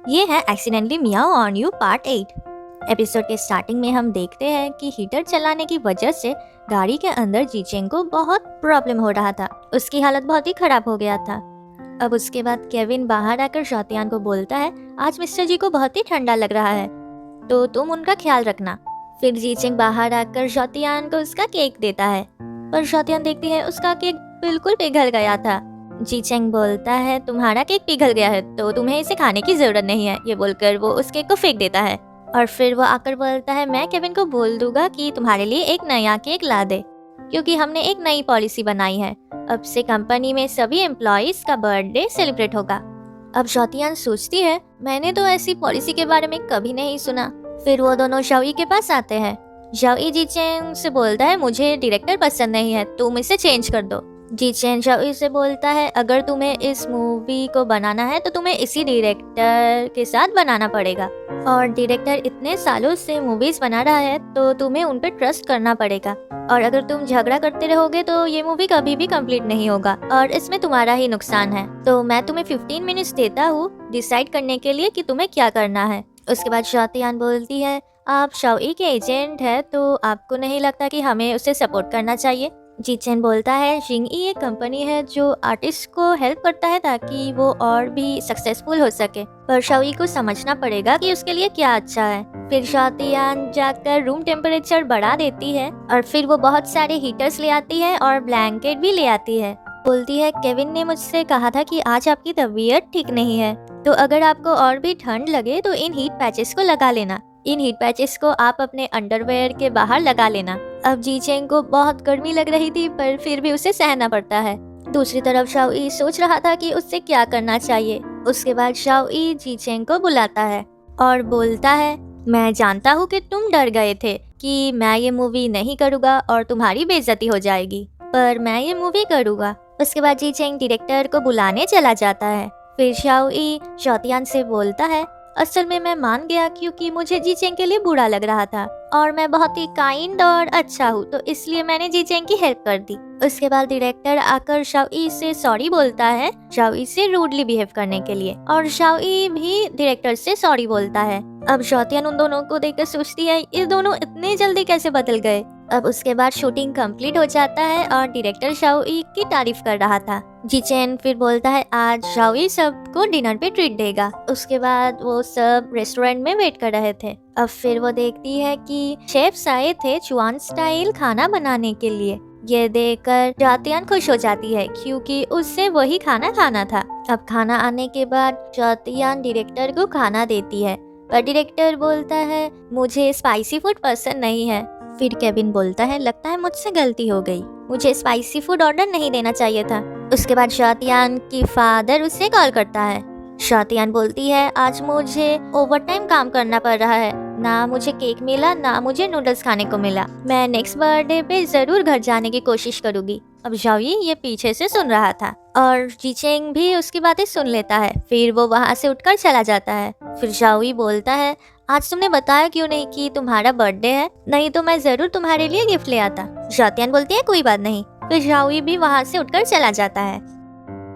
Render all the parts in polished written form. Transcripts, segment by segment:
ये है accidentally Miao on you part 8। Episode के स्टार्टिंग में हम देखते हैं कि हीटर चलाने की वजह से गाड़ी के अंदर जीचेंग को बहुत प्रॉब्लम हो रहा था। उसकी हालत बहुत ही खराब हो गया था। अब उसके बाद केविन बाहर आकर शौतियान को बोलता है, आज मिस्टर जी को बहुत ही ठंडा लग रहा है, तो तुम उनका ख्याल रखना। फिर जीचेंग बाहर आकर शौतियान को उसका केक देता है, पर शौतियान देखती है उसका केक बिल्कुल पिघल गया था। जीचेंग बोलता है, तुम्हारा केक पिघल गया है तो तुम्हें इसे खाने की जरूरत नहीं है। ये बोलकर वो उस केक को फेंक देता है और फिर वो आकर बोलता है, मैं केविन को बोल दूंगा कि तुम्हारे लिए एक नया केक ला दे, क्योंकि हमने एक नई पॉलिसी बनाई है। अब से कंपनी में सभी एम्प्लॉइज का बर्थडे सेलिब्रेट होगा। अब शौतियान सोचती है, मैंने तो ऐसी पॉलिसी के बारे में कभी नहीं सुना। फिर वो दोनों शाओई के पास आते हैं। शाओई जीचेंग से बोलता है, मुझे डायरेक्टर पसंद नहीं है, तुम इसे चेंज कर दो। जीचेंग शाओई से बोलता है, अगर तुम्हें इस मूवी को बनाना है तो तुम्हें इसी डायरेक्टर के साथ बनाना पड़ेगा, और डायरेक्टर इतने सालों से मूवीज बना रहा है तो तुम्हें उन पर ट्रस्ट करना पड़ेगा, और अगर तुम झगड़ा करते रहोगे तो ये मूवी कभी भी कंप्लीट नहीं होगा और इसमें तुम्हारा ही नुकसान है। तो मैं तुम्हें 15 मिनट्स देता हूँ डिसाइड करने के लिए कि तुम्हें क्या करना है। उसके बाद शौतियान बोलती है, आप शाओई के एजेंट है तो आपको नहीं लगता कि हमें उसे सपोर्ट करना चाहिए? जीचेन बोलता है, शिंगई एक कंपनी है जो आर्टिस्ट को हेल्प करता है ताकि वो और भी सक्सेसफुल हो सके, पर शाओई को समझना पड़ेगा कि उसके लिए क्या अच्छा है। फिर शौतियान जाकर रूम टेम्परेचर बढ़ा देती है और फिर वो बहुत सारे हीटर्स ले आती है और ब्लैंकेट भी ले आती है। बोलती है, केविन ने मुझसे कहा था कि आज आपकी तबीयत ठीक नहीं है, तो अगर आपको और भी ठंड लगे तो इन हीट पैचेस को लगा लेना। इन हीट पैचेस को आप अपने अंडरवेयर के बाहर लगा लेना। अब जीचेंग को बहुत गर्मी लग रही थी, पर फिर भी उसे सहना पड़ता है। दूसरी तरफ शाओई सोच रहा था कि उससे क्या करना चाहिए। उसके बाद शाओई जीचेंग को बुलाता है और बोलता है, मैं जानता हूँ कि तुम डर गए थे कि मैं ये मूवी नहीं करूँगा और तुम्हारी बेइज्जती हो जाएगी, पर मैं ये मूवी करूँगा। उसके बाद जीचेंग डायरेक्टर को बुलाने चला जाता है। फिर शाओई शौतियान से बोलता है, असल में मैं मान गया क्योंकि मुझे जीचेंग के लिए बुरा लग रहा था और मैं बहुत ही काइंड और अच्छा हूँ, तो इसलिए मैंने जीचेंग की हेल्प कर दी। उसके बाद डायरेक्टर आकर शाओई से सॉरी बोलता है, शाओई से रूडली बिहेव करने के लिए, और शाओई भी डायरेक्टर से सॉरी बोलता है। अब शौतियान उन दोनों को देखकर सोचती है, ये दोनों इतने जल्दी कैसे बदल गए। अब उसके बाद शूटिंग कंप्लीट हो जाता है और डायरेक्टर शाओई की तारीफ कर रहा था। जीचेन फिर बोलता है, आज शाओई सबको डिनर पे ट्रीट देगा। उसके बाद वो सब रेस्टोरेंट में वेट कर रहे थे। अब फिर वो देखती है कि शेफ्स आए थे चुआन स्टाइल खाना बनाने के लिए। ये देखकर शौतियान खुश हो जाती है क्योंकि उससे वही खाना खाना था। अब खाना आने के बाद शौतियान डायरेक्टर को खाना देती है, पर डायरेक्टर बोलता है, मुझे स्पाइसी फूड पसंद नहीं है। फिर केविन बोलता है, लगता है मुझसे गलती हो गई, मुझे स्पाइसी फूड ऑर्डर नहीं देना चाहिए था। उसके बाद शौतियान की फादर उसे कॉल करता है। शौतियान बोलती है, आज मुझे ओवरटाइम काम करना पड़ रहा है, ना मुझे केक मिला ना मुझे नूडल्स खाने को मिला। मैं नेक्स्ट बर्थडे पे जरूर घर जाने की कोशिश करूंगी। अब शाओई ये पीछे से सुन रहा था और जीचेंग भी उसकी बातें सुन लेता है। फिर वो वहाँ से उठकर चला जाता है। फिर शाओई बोलता है, आज तुमने बताया क्यों नहीं कि तुम्हारा बर्थडे है, नहीं तो मैं जरूर तुम्हारे लिए गिफ्ट ले आता। शौतियान बोलती है, कोई बात नहीं। फिर शाओई भी वहाँ से उठकर चला जाता है।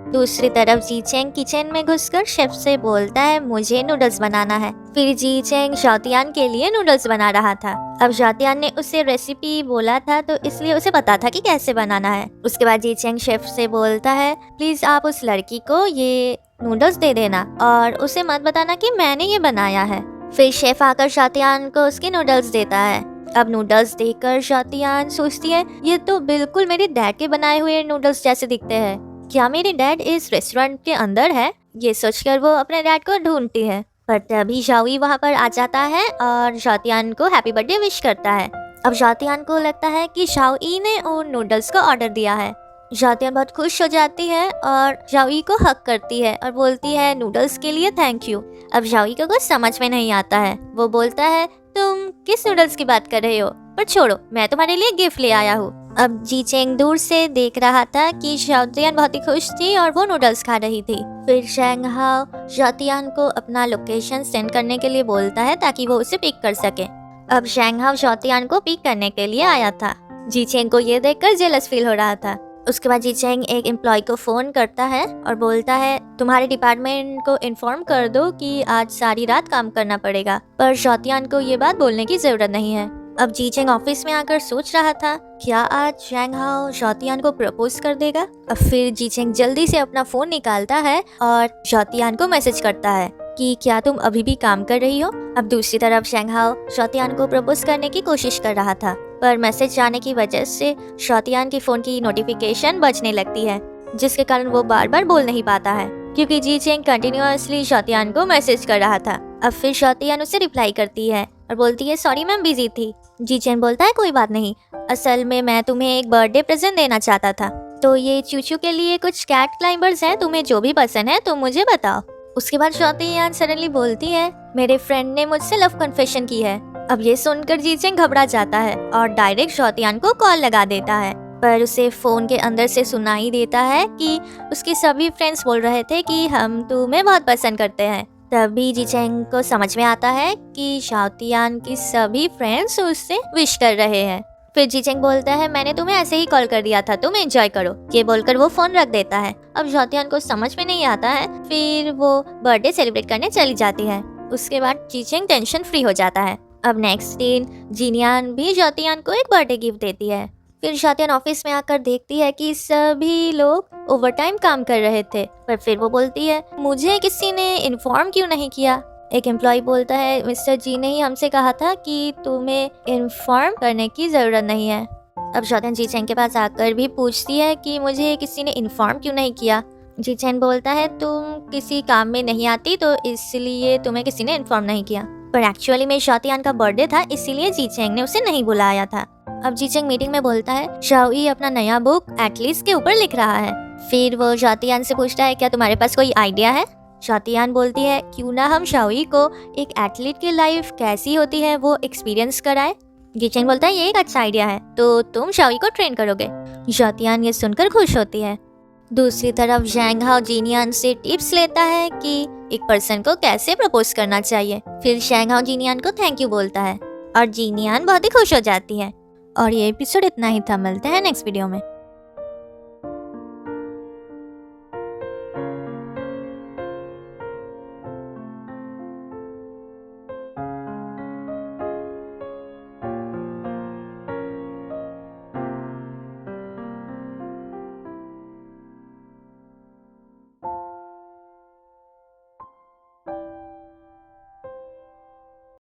दूसरी तरफ जीचेंग किचन में घुसकर शेफ से बोलता है, मुझे नूडल्स बनाना है। फिर जीचेंग शौतियान के लिए नूडल्स बना रहा था। अब शौतियान ने उसे रेसिपी बोला था तो इसलिए उसे पता था कि कैसे बनाना है। उसके बाद जीचेंग शेफ से बोलता है, प्लीज आप उस लड़की को ये नूडल्स दे देना और उसे मत बताना कि मैंने ये बनाया है। फिर शेफ आकर शौतियान को उसके नूडल्स देता है। अब नूडल्स देखकर शौतियान सोचती है, ये तो बिल्कुल मेरे डैड के बनाए हुए नूडल्स जैसे दिखते हैं। क्या मेरे डैड इस रेस्टोरेंट के अंदर है? ये सोचकर वो अपने डैड को ढूंढती है, पर तभी शाओई वहाँ पर आ जाता है और शौतियान को हैप्पी बर्थडे विश करता है। अब शौतियान को लगता है कि शाओई ने उन नूडल्स को ऑर्डर दिया है। शौतियान बहुत खुश हो जाती है और शाओई को हक करती है और बोलती है, नूडल्स के लिए थैंक यू। अब शाओई को कुछ समझ में नहीं आता है। वो बोलता है, तुम किस नूडल्स की बात कर रहे हो, पर छोड़ो, मैं तुम्हारे लिए गिफ्ट ले आया हूँ। अब जीचेंग दूर से देख रहा था कि शौतियान बहुत ही खुश थी और वो नूडल्स खा रही थी। फिर शेंगहाओ शौतियान को अपना लोकेशन सेंड करने के लिए बोलता है ताकि वो उसे पिक कर सके। अब शेंगहाओ शौतियान को पिक करने के लिए आया था। जीचेंग को ये देखकर जेलस फील हो रहा था। उसके बाद जी चेंग एक एम्प्लॉय को फ़ोन करता है और बोलता है तुम्हारे डिपार्टमेंट को इन्फॉर्म कर दो कि आज सारी रात काम करना पड़ेगा। पर शौतियान को ये बात बोलने की ज़रूरत नहीं है। अब जी चेंग ऑफिस में आकर सोच रहा था क्या आज जैंग हाओ शौतियान को प्रपोज कर देगा। अब फिर जी चेंग जल्दी से अपना फ़ोन निकालता है और शौतियान को मैसेज करता है कि क्या तुम अभी भी काम कर रही हो। अब दूसरी तरफ जैंग हाओ शौतियान को प्रपोज करने की कोशिश कर रहा था, पर मैसेज जाने की वजह से शौतियान की फ़ोन की नोटिफिकेशन बजने लगती है, जिसके कारण वो बार बार बोल नहीं पाता है क्योंकि जी चेंग कंटिन्यूअसली शौतियान को मैसेज कर रहा था। अब फिर शौतियान उसे रिप्लाई करती है और बोलती है सॉरी मैम बिजी थी। जी चेंग बोलता है कोई बात नहीं, असल में मैं तुम्हें एक बर्थडे प्रेजेंट देना चाहता था, तो ये चूचू के लिए कुछ कैट क्लाइंबर्स हैं, तुम्हें जो भी पसंद है तुम मुझे बताओ। उसके बाद शौतियान सडनली बोलती है मेरे फ्रेंड ने मुझसे लव कन्फेशन की है। अब ये सुनकर जी चेंग घबरा जाता है और डायरेक्ट शौतियान को कॉल लगा देता है, पर उसे फोन के अंदर से सुनाई देता है कि उसके सभी फ्रेंड्स बोल रहे थे कि हम तुम्हें बहुत पसंद करते हैं। तभी जी चेंग को समझ में आता है कि शौतियान की सभी फ्रेंड्स उससे विश कर रहे हैं। फिर जी चेंग बोलता है मैंने तुम्हें ऐसे ही कॉल कर दिया था, तुम एंजॉय करो। ये बोलकर वो फोन रख देता है। अब शौतियान को समझ में नहीं आता है, फिर वो बर्थडे सेलिब्रेट करने चली जाती है। उसके बाद जी चेंग टेंशन फ्री हो जाता है। अब नेक्स्ट दिन जीनियान भी शौतियान को एक बर्थडे गिफ्ट देती है। फिर शौतियान ऑफिस में आकर देखती है कि सभी लोग ओवरटाइम काम कर रहे थे, पर फिर वो बोलती है मुझे किसी ने इन्फॉर्म क्यों नहीं किया। एक एम्प्लॉय बोलता है मिस्टर जी ने ही हमसे कहा था कि तुम्हें इन्फॉर्म करने की ज़रूरत नहीं है। अब शौतियान जी चेंग के पास आकर भी पूछती है कि मुझे किसी ने इन्फॉर्म क्यों नहीं किया। जी चेंग बोलता है तुम किसी काम में नहीं आती तो इसलिए तुम्हें किसी ने इन्फॉर्म नहीं किया, पर एक्चुअली में शौतियान का बर्थडे था इसीलिए जी चेंग ने उसे नहीं बुलाया था। अब जी चेंग मीटिंग में बोलता है शाओई अपना नया बुक एटलीस्ट के ऊपर लिख रहा है। फिर वो शौतियान से पूछता है क्या तुम्हारे पास कोई आइडिया है। शौतियान बोलती है क्यों ना हम शाओई को एक एथलीट की लाइफ कैसी होती है वो एक्सपीरियंस कराए। जी चेंग बोलता है ये एक अच्छा आइडिया है, तो तुम शाओई को ट्रेन करोगे। शौतियान ये सुनकर खुश होती है। दूसरी तरफ जैंग हाओ जीनियान से टिप्स लेता है कि एक पर्सन को कैसे प्रपोज करना चाहिए। फिर जैंग हाओ जीनियान को थैंक यू बोलता है और जीनियान बहुत ही खुश हो जाती है। और ये एपिसोड इतना ही था, मिलते हैं नेक्स्ट वीडियो में।